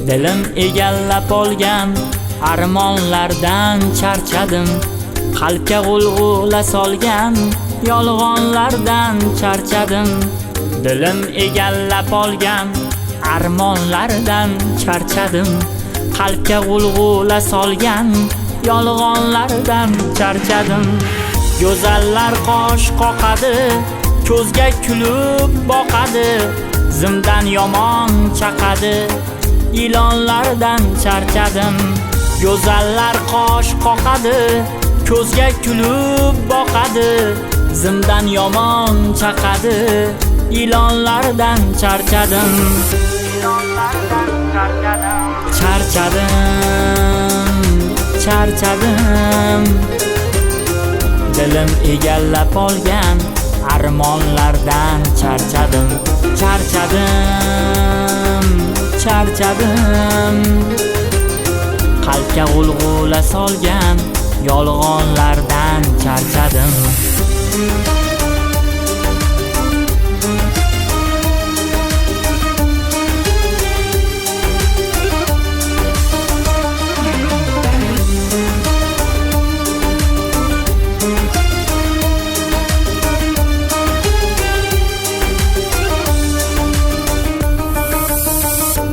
Dilim egallab olgan armonlardan charchadim. Qalbga g'ulg'ula solgan yolg'onlardan charchadim. Dilim egallab olgan armonlardan charchadim. Qalbga g'ulg'ula solgan yolg'onlardan charchadim. Go'zallar qosh qoqadi, ko'zga kulib boqadi, zimdan yomon chaqadi, ilonlardan charchadim. Go'zallar qosh qoqadi, ko'zga kulib boqadi, zimdan yomon chaqadi, ilonlardan charchadim. Charchadim. Dilim egallab olgan armonlardan charchadim. Charchadim. Qalbga g'ulg'ula solgan yolg'onlardan charchadim.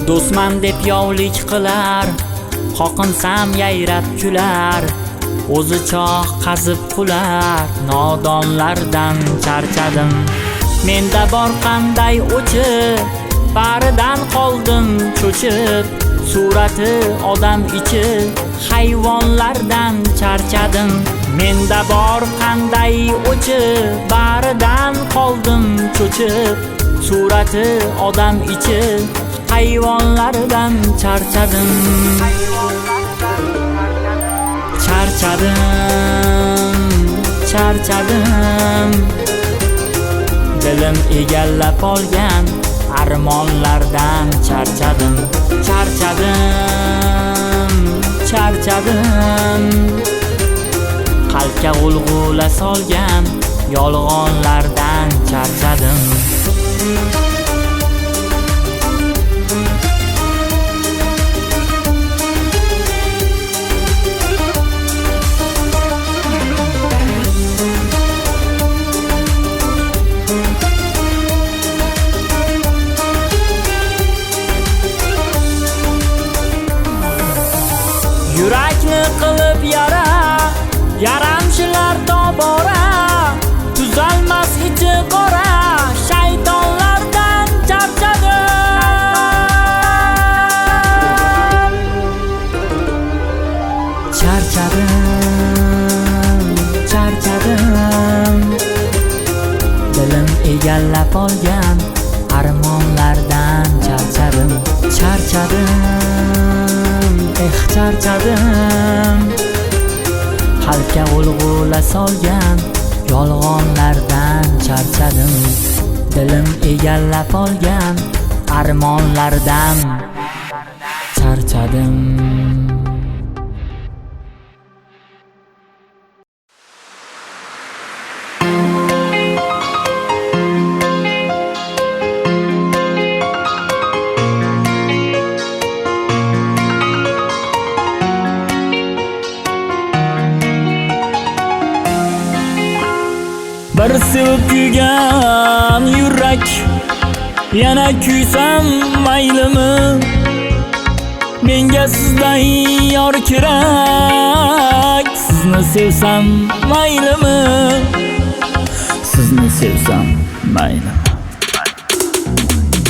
Do'stman deb yovlik qilar, qoqinsam yayrab kular, o'zi choq qazib qular, nodonlardan charchadim. Menda bor qanday o'chib, baridan qoldim cho'chib, surati odam ichi hayvonlardan charchadim. Menda bor qanday o'chib, baridan qoldim cho'chib, surati odam ichi hayvonlardan charchadim. Charchadim. Dilim egallab olgan armonlardan charchadim. Charchadim. Qalbga g'ulg'ula solgan yolg'onlardan charchadim. Yurakni qilib yara, yaramchilar tobora, tuzalmas ichi qora, shaytonlardan charchadim. Charchadim. Dilim egallab olgan armonlardan charchadim. Charchadim. Qalbga g'ulg'ula solgan yolg'onlardan charchadim. Dilim egallab olgan armonlardan charchadim. Bir sevib kuygan yurak, yana kuysam maylimi? Menga sizdan yor kerak, sizni sevsam maylimi? Sizni sevsam maylimi?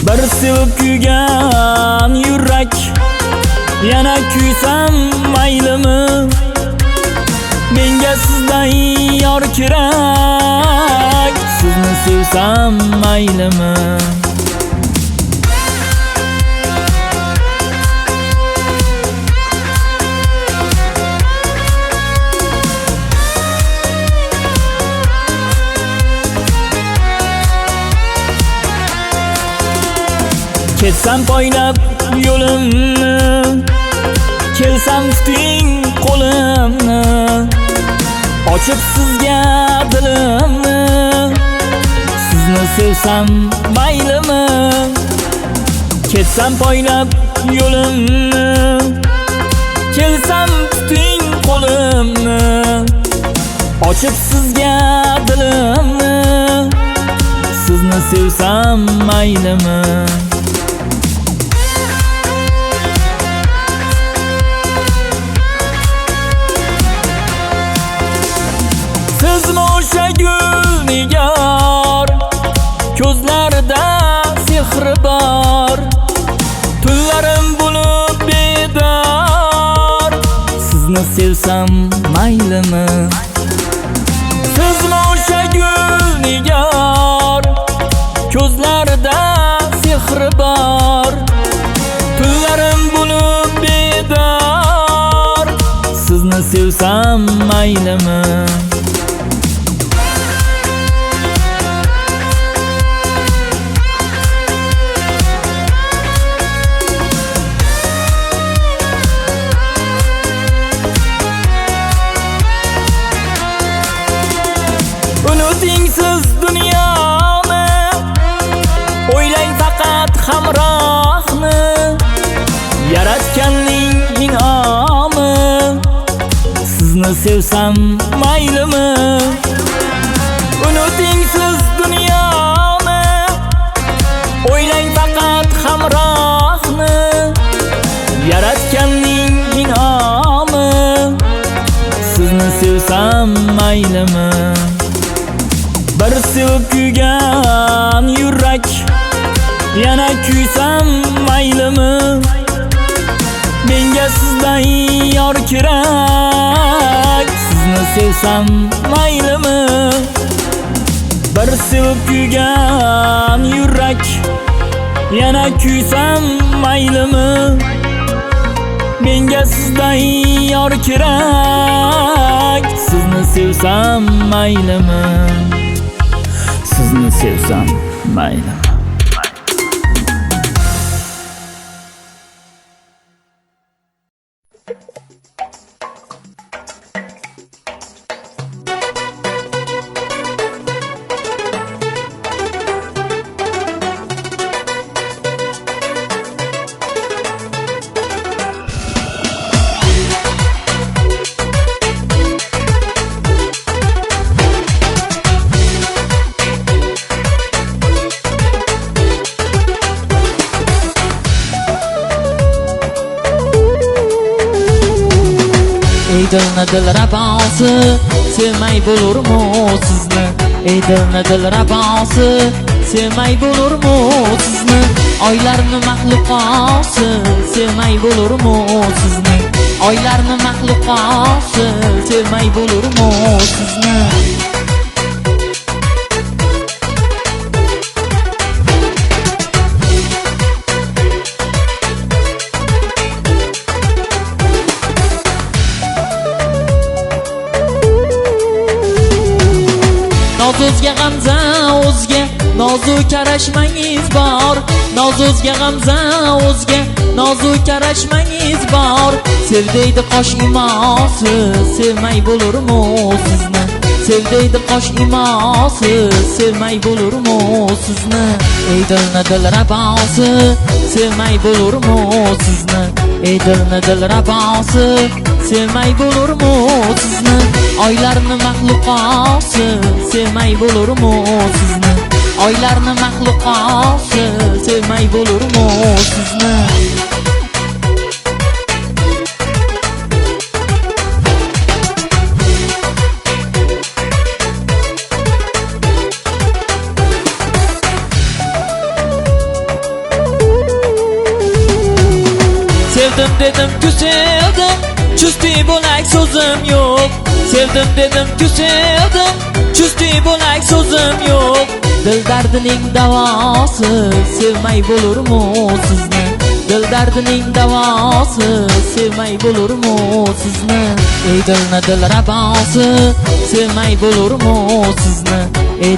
Bir sevib kuygan yurak, yana kuysam maylimi? Menga sizdan yor kerak, sizni sevsam maylimi? Ketsam poylab yo'limni, kelsam tuting qo'limni, ochib sizga dilimni, sizni sevsam maylimi? Ketsam poylab yo'limni, kelsam tuting qo'limni, ochib sizga dilimni, sizni sevsam maylimi? Sizmi o'sha gulnigar, ko'zlarida sehri bor, tunlarim bo'lib bedor, sizni sevsam maylimi? Sizmi o'sha gulnigar, ko'zlarida sehri bor, tunlarim bo'lib bedor, sizni sevsam maylimi? Unuting siz dunyoni, o'ylang faqat hamrohni, yaratganning in'omi, sizni sevsam maylimi? Unuting siz dunyoni, o'ylang faqat hamrohni, yaratganning in'omi, sizni sevsam maylimi? Bir sevib kuygan yurak, yana kuysam maylimi? Menga sizdan yor kerak, sizni sevsam maylimi? Bir sevib kuygan yurak, yana kuysam maylimi? Menga sizdan yor kerak, sizni sevsam maylimi? Sizni sevsam maylimi? Dilni dil rabosi, sevmay bo'lurmu sizni? Dilni dil rabosi, sevmay bo'lurmu sizni? Oylarni maxluqosi, sevmay bo'lurmu sizni? Oylarni maxluqosi, sevmay bo'lurmu sizni? Nozuzga g'amza o'zga, nozu karashmangiz bor. Nozuzga g'amza o'zga, nozu karashmangiz bor. Sevdeydi qosh imosi, sevmay bo'lurmu sizni? Sevdeydi qosh imosi, sevmay bo'lurmu sizni? Dilni dil rabosi, sevmay bo'lurmu sizni? Dilni dil rabosi, sevmay bo'lurmu sizni? Oylarni maxluqosi, sevmay bo'lurmu sizni? Oylarni maxluqosi, sevmay bo'lurmu sizni? Sevdim dedim-ku sevdim, chusti bo'lak so'zim yo'q. Sevdim dedim-ku sevdim, chusti bo'lak so'zim yo'q. Dil dardining davosi, sevmay bo'lurmu sizni? Dil dardining davosi, sevmay bo'lurmu sizni? Dilni dil rabosi, sevmay bo'lurmu sizni?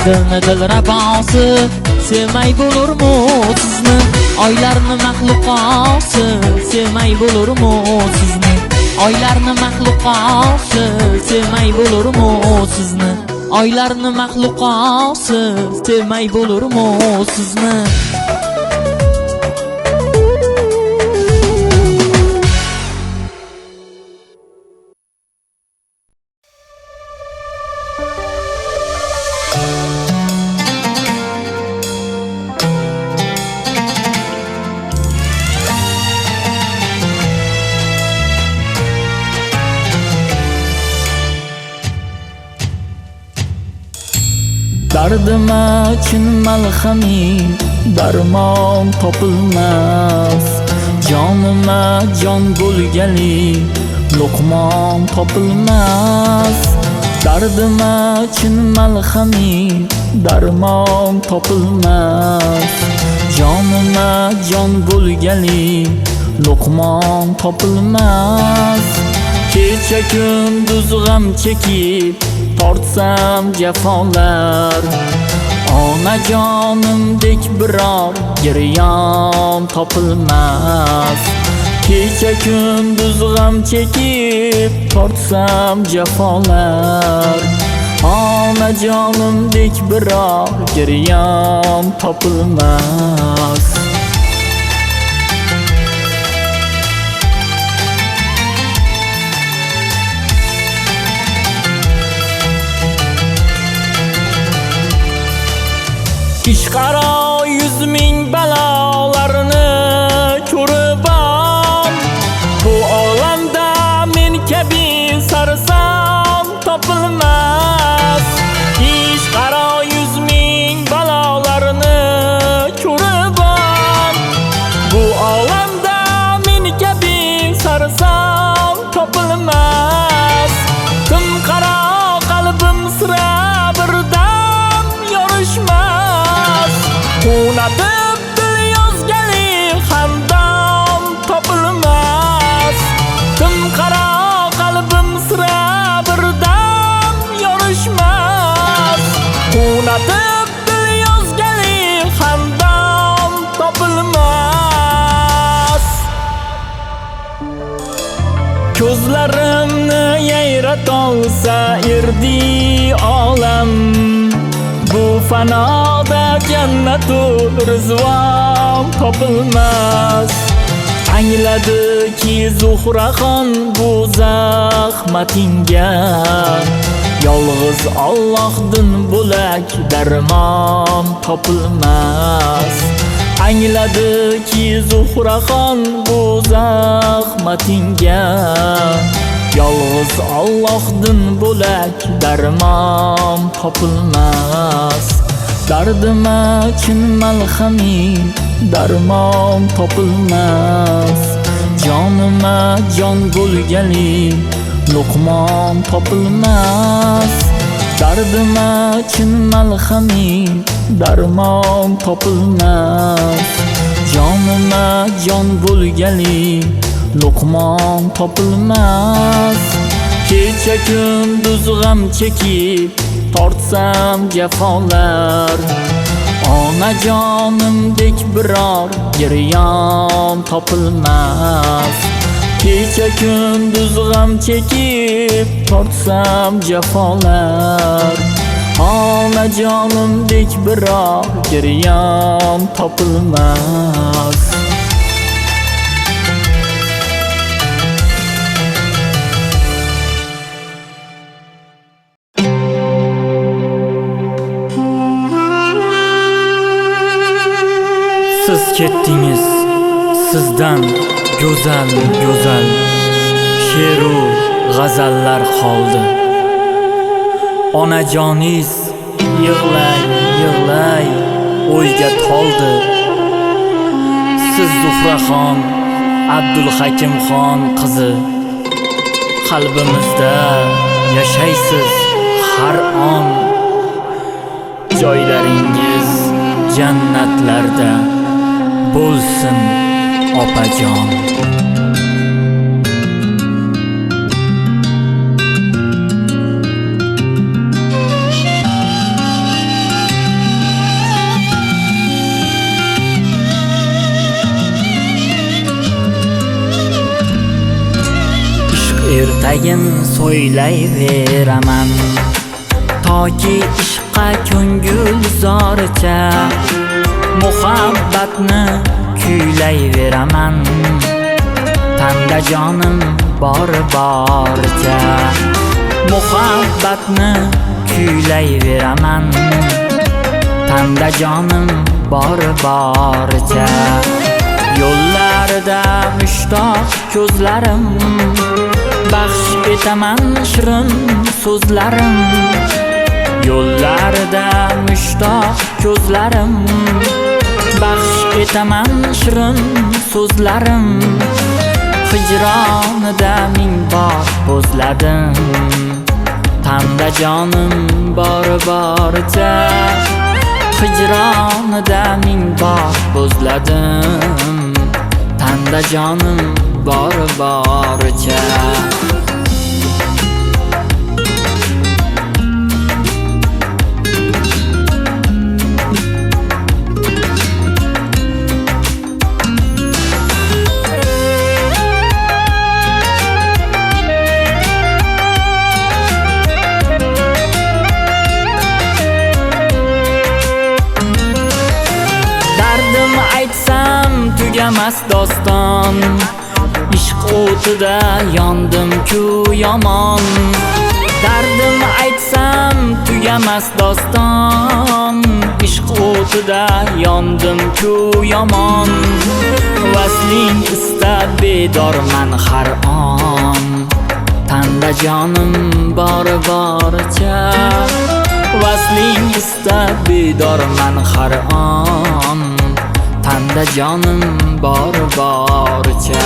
Dilni dil rabosi, sevmay bo'lurmu sizni? Oylarni maxluqosi, sevmay bo'lurmu sizni? Oylarni maxluqosi, sevmay bo'lurmu sizni? Oylarni maxluqosi, sevmay bo'lurmu sizni? Dardima chin malhaming darmon topilmas. Jonima jon bo'lgali luqmon topilmas. Dardima chin malhaming darmon topilmas. Jonima jon bo'lgali luqmon topilmas. Kecha kunduz g'am chekib tortsam jafolar, onajonimdek biror giryon topilmas. Kecha kunduz g'am chekib tortsam jafolar, onajonimdek biror giryon topilmas. İşqaro 100 ming balolarini ko'ribam. Bu olamda men kabi sarson topilmas. İşqaro 100 ming balolarini ko'ribam. Bu olamda men kabi sarson topilmas. Kim qaro qalbim sira birdam yorishmas. Unatib dil yozgali hamdam topilmas. Kim qaro qalbim sira birdam yorishmas. Unatib dil yozgali hamdam topilmas. Ko'zlarimni yayratolsa irdi olam, bu fanoda jannatu rizvon topilmas. Angladiki Zuhraxon bu zahmatinga, yolg'iz Allohdan bo'lak darmon topilmas. Angladiki Zuhraxon bu zahmatinga, yolg'iz Allohdan bo'lak darmon topilmas. Dardima chin malhaming darmon topilmas. Jonima jon bo'lgali luqmon topilmas. Dardima chin malhaming darmon topilmas. Jonima jon bo'lgali luqmon topilmas. Kecha kunduz g'am chekib tortsam jafolar, onajonimdek biror giryon topilmas. Kecha kunduz g'am chekib tortsam jafolar, onajonimdek biror giryon topilmas. Siz ketdingiz, sizdan go'zal go'zal she'ru g'azallar qoldi. Onajoningiz yig'lay yig'lay o'yga toldi. Siz Zuhraxon Abdulhakimxon qizi, qalbimizda yashaysiz har on. Joylaringiz jannatlarda bo'lsin opajon. Ishq ertagin so'ylayveraman, toki ishqqa ko'ngil zoricha muhabbatni kuylayveraman. Tanda jonim bor boricha muhabbatni kuylayveraman. Tanda jonim bor boricha. Yo'llarida mushtoq ko'zlarim, baxsh etaman shirin so'zlarim. yo'llarida mushtoq ko'zlarim, baxsh etaman shirin so'zlarim. Hijronida ming bor bo'zladim, tanda jonim boricha. Hijronida ming bor bo'zladim, tanda jonim boricha. Aytsam tugamas doston, ishq o'tida yondim-ku yomon. Dardim aytsam tugamas doston, ishq o'tida yondim-ku yomon. Vasling istab bedorman har on, tanda jonim boricha. Vasling istab bedorman har on, tanda jonim boricha.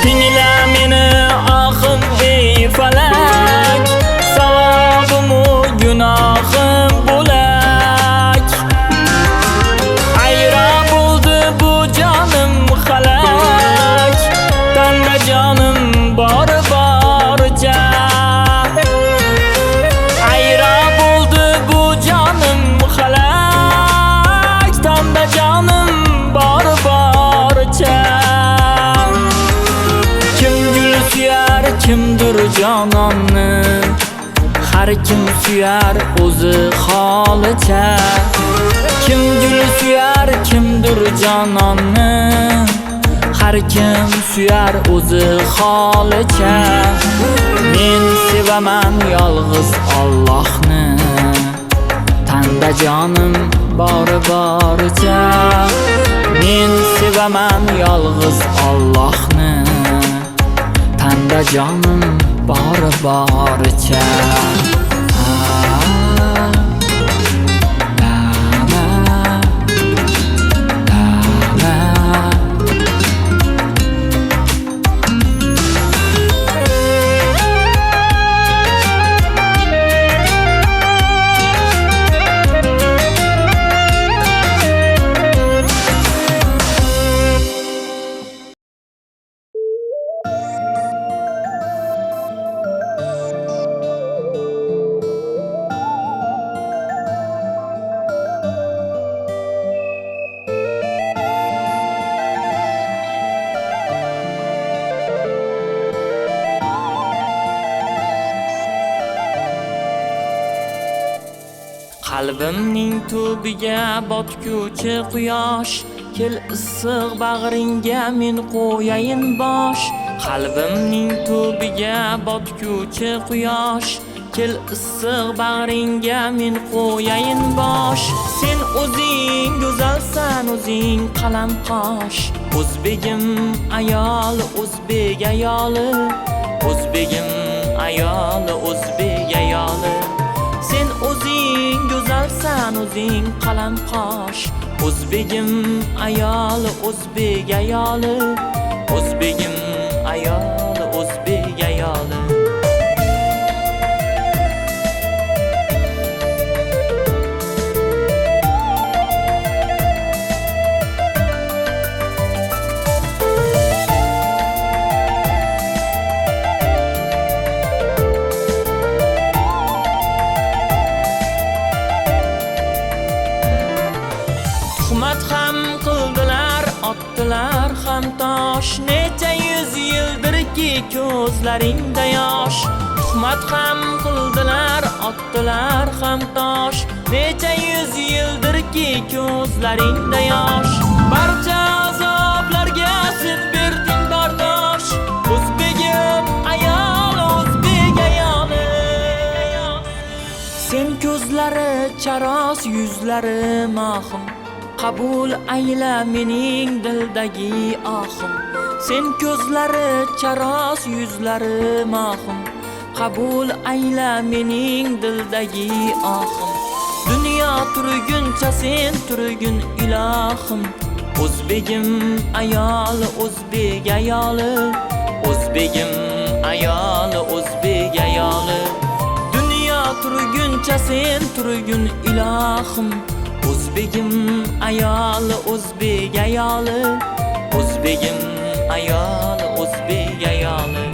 Tingla meni oxim ey falak, savobimu gunohim bo'lak. Ayro bo'ldi bu jonim halak, tanda jonim boricha. Ayro bo'ldi bu jonim halak, tanda jonim boricha. Kimdir jononni, har kim suyar o'zi holicha. Kim gul suyar, kimdir jononni, har kim suyar o'zi holicha. Men sevaman yolg'iz Allohni, tanda jonim boricha. Men sevaman yolg'iz Allohni, tanda jonim boricha. Qalbimning tubiga botguvchi quyosh, kel issiq bag'ringga men qo'yayin bosh. Qalbimning tubiga botguvchi quyosh, kel issiq bag'ringga men qo'yayin bosh. Sen o'zing go'zalsan, o'zing qalam qosh. O'zbegim ayol, o'zbek ayoli, o'zbegim ayol, o'zbek ayoli. Sen o'zing go'zalsan, o'zing qalam qosh. O'zbegim ayol, o'zbek ayoli, o'zbegim ayol, o'zbek ayoli. Tuhmat ham qildilar, otdilar ham tosh. Necha yuz yildirki ko'zlaringda yosh. Tuhmat ham qildilar, otdilar ham tosh. Necha yuz yildirki ko'zlaringda yosh. Barcha azoblarga sen berding bardosh. O'zbegim ayol, o'zbek ayoli. Sen ko'zlari charos, yuzlari mahum. Qabul ayla mening dildagi ohim. Sen ko'zlari charos, yuzlari mahum. Qabul ayla mening dildagi ohim. Dunyo turguncha sen turgun ilohim. O'zbegim ayol, o'zbek ayoli. O'zbegim ayol, o'zbek ayoli. Dunyo turguncha sen turgun ilohim. O'zbegim ayol, o'zbek ayoli. O'zbegim ayol, o'zbek ayoli.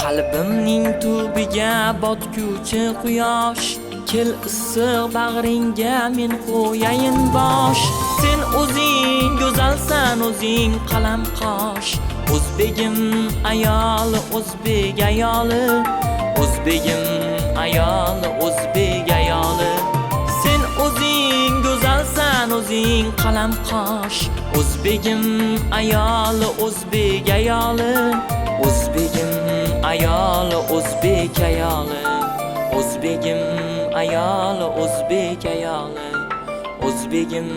Qalbimning tubiga botguvchi quyosh, kel issiq bag'ringga men qo'yayin bosh. Sen o'zing go'zalsan, o'zing qalam qosh. O'zbegim ayol, o'zbek ayoli. O'zbegim ayol, o'zbek ayoli. Sen o'zing go'zalsan, o'zing qalam qosh. O'zbegim ayol, o'zbek ayoli. O'zbegim ayol, o'zbek ayoli. O'zbegim ayol, o'zbek ayoli. O'zbegim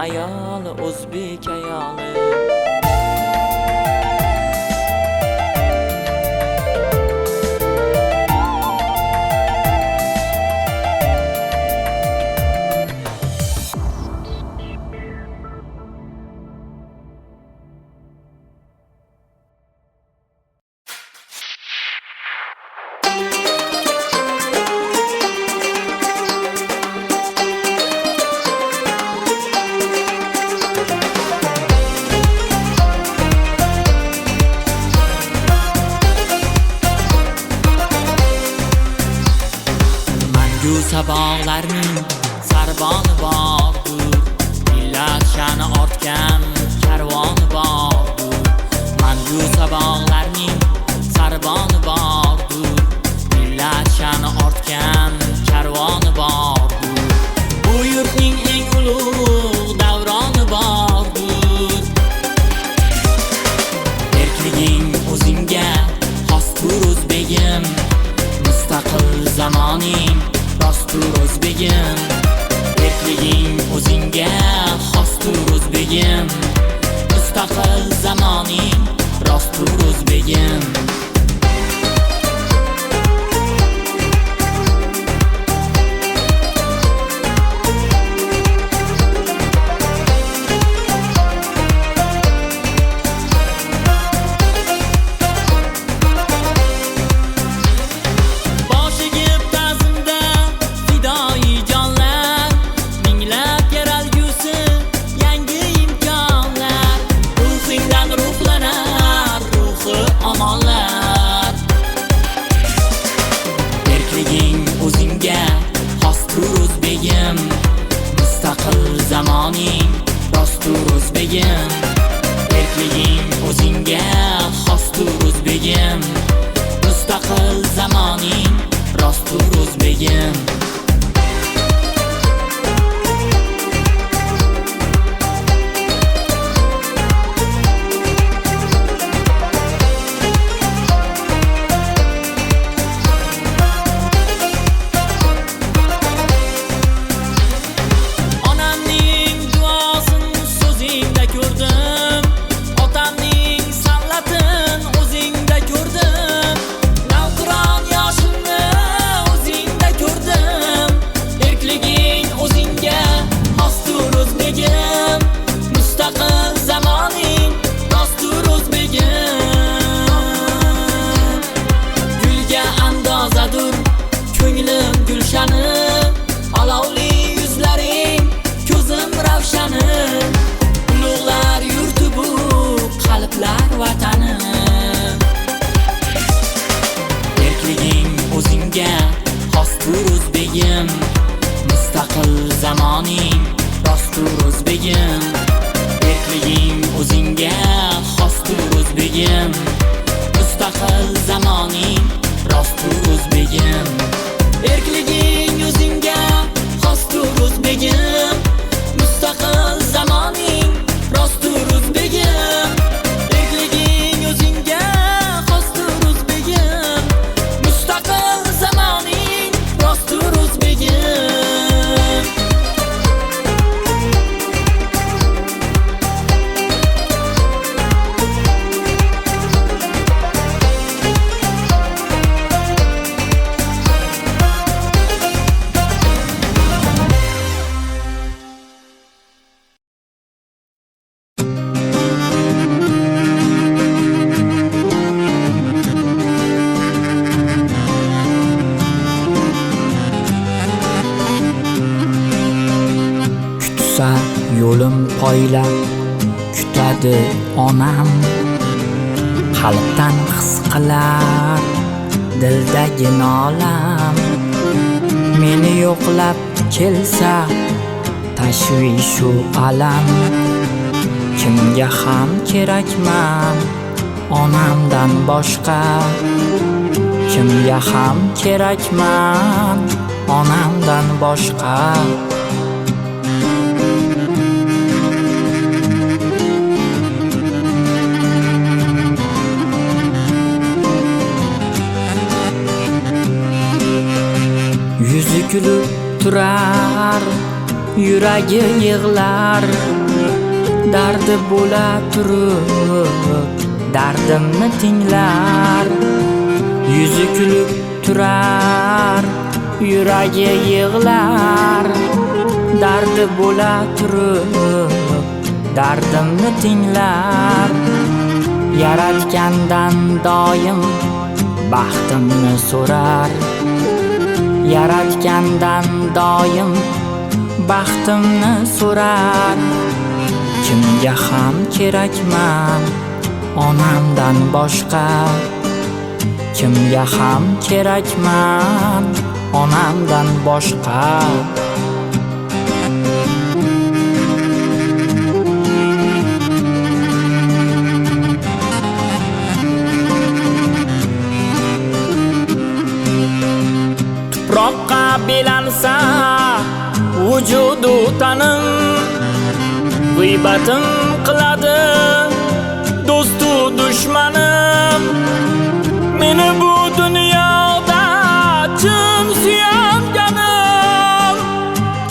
ayol, o'zbek ayoli. Sabahlarning sarboni bordur, millat sha'ni ortgan karvoni bordur. Mangu sabahlarning sarboni bordur, millat sha'ni ortgan karvoni bordur. Bu yurtning eng ulug' davroni bordur. Erkliging o'zingga xosdur o'zbegim, mustaqil zamoning rostdur o'zbegim. Erkliging o'zingga xosdur o'zbegim, mustaqil zamoning rostdur o'zbegim. Zamoning rostdur o'zbegim. Erkliging o'zingga xosdur o'zbegim, mustaqil zamoning rostdur o'zbegim. Alovli yuzlaring, ko'zim ravshani. Ulug'lar yurti bu, qalblar vatani. Erkliging o'zingga xosdur o'zbegim, mustaqil zamoning rostdur o'zbegim. Erkliging o'zingga xosdur o'zbegim, mustaqil zamoning rostdur o'zbegim. Erkliging o'zingga xosdur o'zbegim, mustaqil zamoning rostdur o'zbegim. yo'lim poylab kutadi onam. Qalbdan his qilar dildagi nolam. Meni yo'qlab kelsa tashvishu alam. Kimga ham kerakman onamdan boshqa. Kimga ham kerakman onamdan boshqa. Yüzü gülüp turar, yuragi yig'lar. Dardi bo'la turib, dardimni tinglar. Yüzü gülüp turar, yuragi yig'lar. Dardi bo'la turib, dardimni tinglar. Yaratgandan doim baxtimni so'rar. Yaratgandan doim baxtimni so'rar. Kimga ham kerakman onamdan boshqa. Kimga ham kerakman onamdan boshqa. Tuproqqa belansa vujudu tanim. G'iybatim qiladi do'stu dushmanim. Meni bu dunyoda chin suyganim.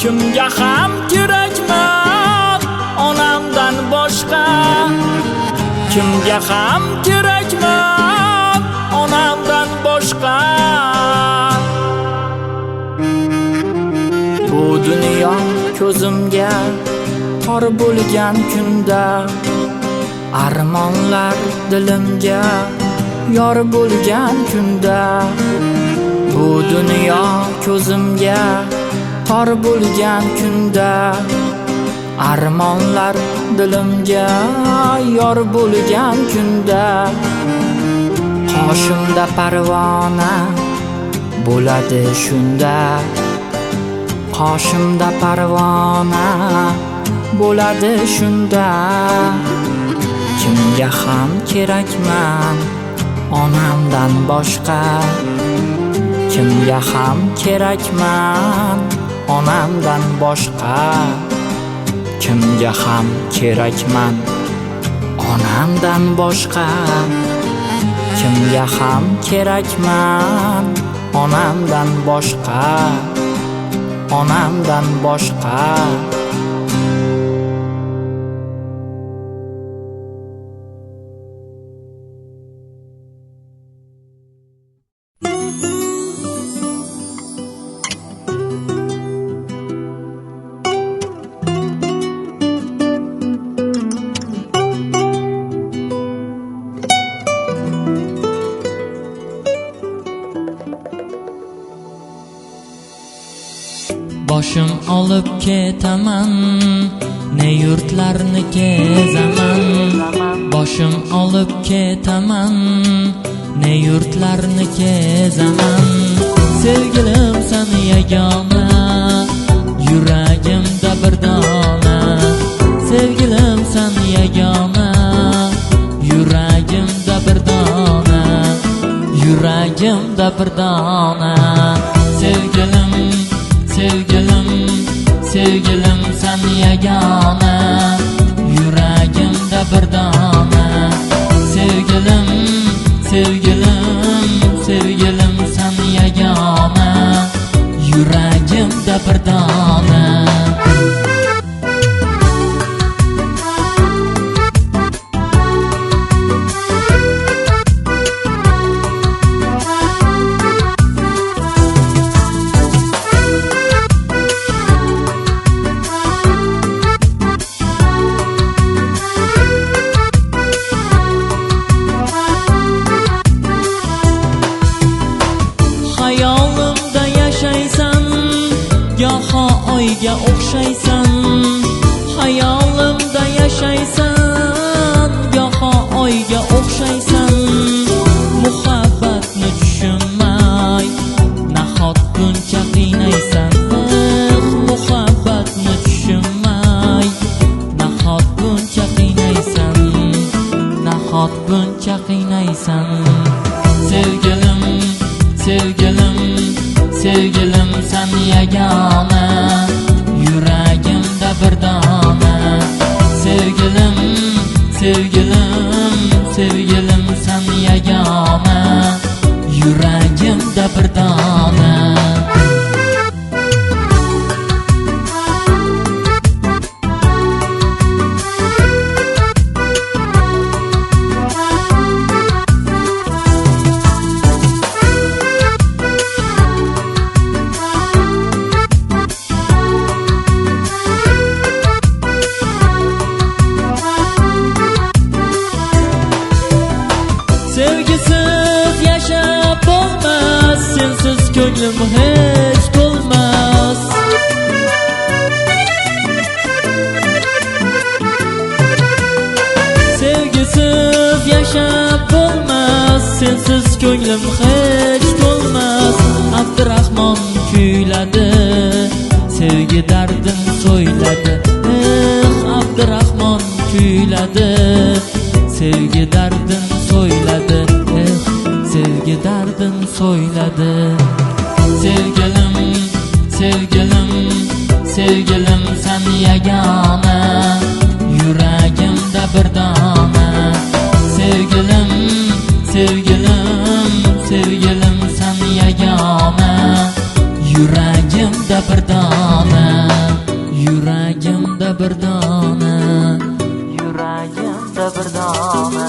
Kimga ham kerakman onamdan boshqa. Kimga ham kerakman onamdan boshqa. Bu dunyo ko'zimga tor bo'lgan kunda. Armonlar dilimga yor bo'lgan kunda. Bu dunyo ko'zimga tor bo'lgan kunda. Armonlar dilimga yor bo'lgan kunda. Qoshimda parvona bo'ladi shunda. Qoshimda parvona bo'ladi shunda. Kimga ham kerakman onamdan boshqa. Kimga ham kerakman onamdan boshqa. Kimga ham kerakman onamdan boshqa. Kimga ham kerakman onamdan boshqa. Onamdan boshqa. Boshim olib ketaman, ne yurtlarni kezaman. Boshim olib ketaman, ne yurtlarni kezaman. Sevgilim sen yagona, yuragimda bir dona. Sevgilim sen yagona, yuragimda bir dona. Yuragimda bir dona. Sevgilim, sevgilim, sevgilim sen yagona, yuragimda bir dona. Sevgilim, sevgilim, sevgilim sen yagona, yuragimda bir dona. muhabbatni tushunmay nahot buncha qiynaysan muhabbatni tushunmay nahot buncha qiynaysan nahot buncha qiynaysan sevgilim sevgilim sevgilim sen yagona yuragimda bir dona sevgilim sevgilim sevgilim sen yagona yuragimda bir dona sevgisiz yashab bo'lmas sensiz ko'nglim hech to'lmas sevgisiz yashab bo'lmas sensiz ko'nglim hech to'lmas Abdurahmon kuyladi sevgi dardim so'yladi Abdurahmon kuyladi sevgi dardim so'yladi sevgi dardim so'yladi sevgilim sevgilim sevgilim sen yagona yuragimda bir dona sevgilim sevgilim sevgilim sen yagona yuragimda bir dona yuragimda bir dona yuragimda bir dona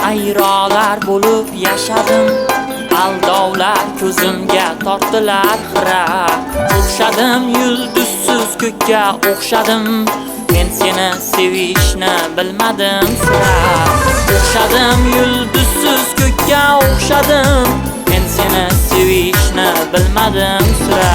ayrolar bo'lib yashadim aldovlar ko'zimga tortdilar xira o'xshadim yulduzsiz ko'kka o'xshadim men seni sevishni bilmadim sira o'xshadim yulduzsiz ko'kka o'xshadim men seni sevishni bilmadim sira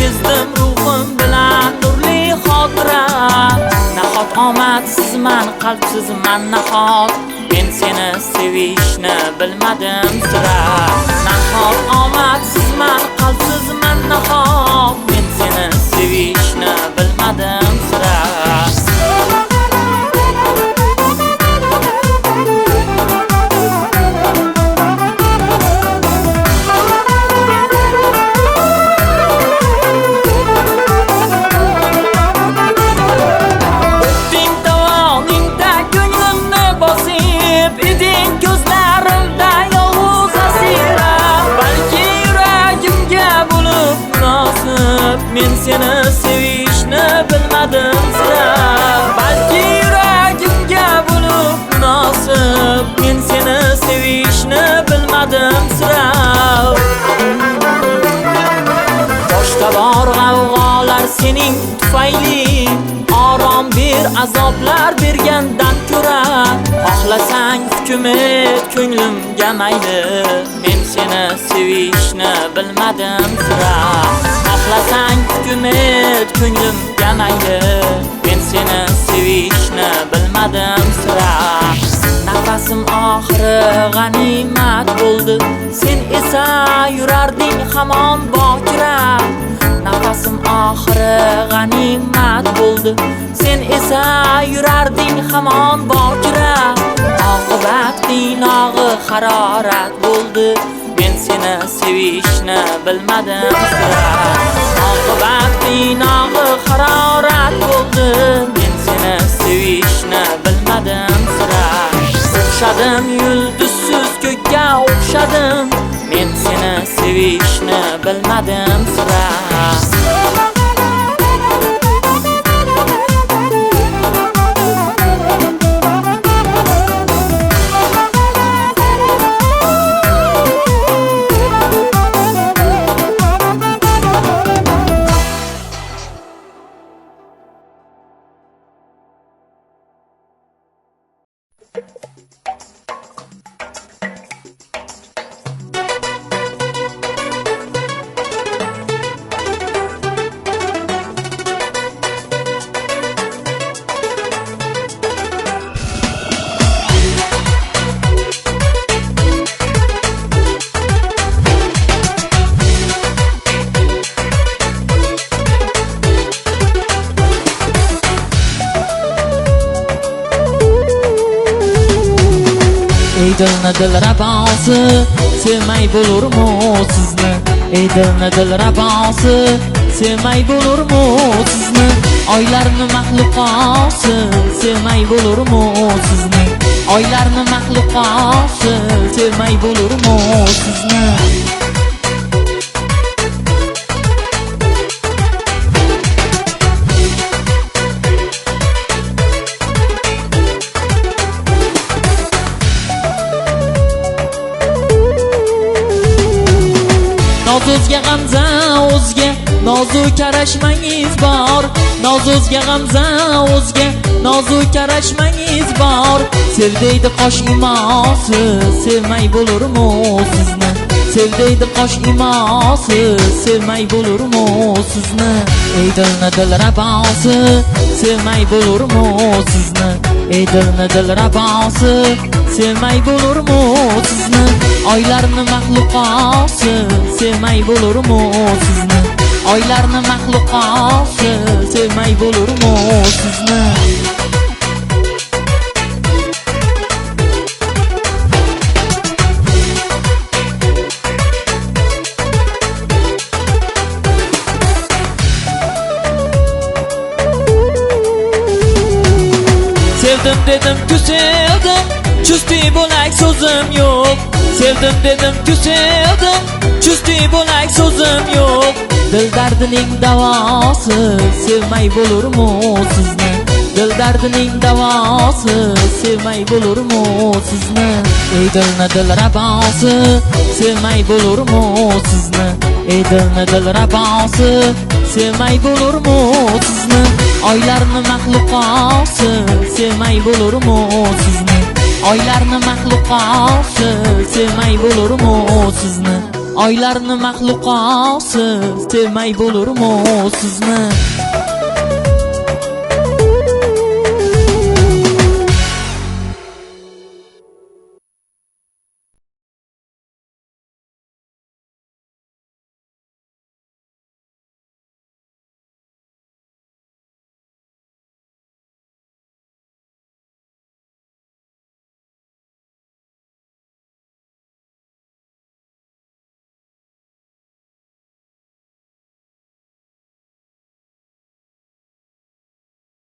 kezdim ruhim bilan nurli xotira nahot omadsizman qalbsizman nahot men seni sevishni bilmadim sira nahot omadsizman qalbsizman nahot men seni sevishni bilmadim sira men seni sevishni bilmadim sira balki yuragimga bo'lib munosib men seni sevishni bilmadim sira boshqa bor g'avg'olar sening tufayli orom ber azoblar bergandan ko'ra xohlasang hukm et ko'nglimga mayli men seni sevishni bilmadim sira xohlasang hukm et ko'nglimga mayli men seni sevishni bilmadim sira nafasim oxiri g'animat bo'ldi sen esa yurarding hamon bokira nafasim oxiri g'animat bo'ldi sen esa yurarding hamon bokira oqibat qiyinog'i harorat bo'ldi men seni sevishni bilmadim sira oqibat bilmadim sira. Ey dilni dil rabosi, sevmay bo'lurmu sizni? Ey dilni dil rabosi, sevmay bo'lurmu sizni? Oylarni maxluqosi, sevmay bo'lurmu sizni? Oylarni maxluqosi, sevmay bo'lurmu sizni? Noz o'zga g'amza o'zga, nozu qarashmangiz bor. Noz o'zga g'amza o'zga, nozu qarashmangiz bor. Sevdeydi qosh imosi, sevmay bo'lurmu sizni? Sevdeydi qosh imosi, sevmay bo'lurmu sizni? Ey dilni dil rabosi, sevmay bo'lurmu sizni? Ey dilni dil rabosi, sevmay bo'lurmu sizni? Oylarni maxluqosi, sevmay bo'lurmu sizni? Oylarni maxluqosi, sevmay bo'lurmu sizni? Sevdim dedim-ku sevdim, chusti bo'lak so'zim yo'q. Sevdim dedim-ku sevdim, chusti bo'lak so'zim yo'q. Dil dardining davosi, sevmay bo'lurmu sizni? Dil dardining davosi, sevmay bo'lurmu sizni? Ey dilni dil rabosi, sevmay bo'lurmu sizni? Ey dilni dil rabosi, sevmay bo'lurmu sizni? Oylarni maxluqosi, sevmay bo'lurmu sizni? Oylarni maxluqosi, sevmay bo'lurmu sizni? Oylarni maxluqosi, sevmay bo'lurmu sizni?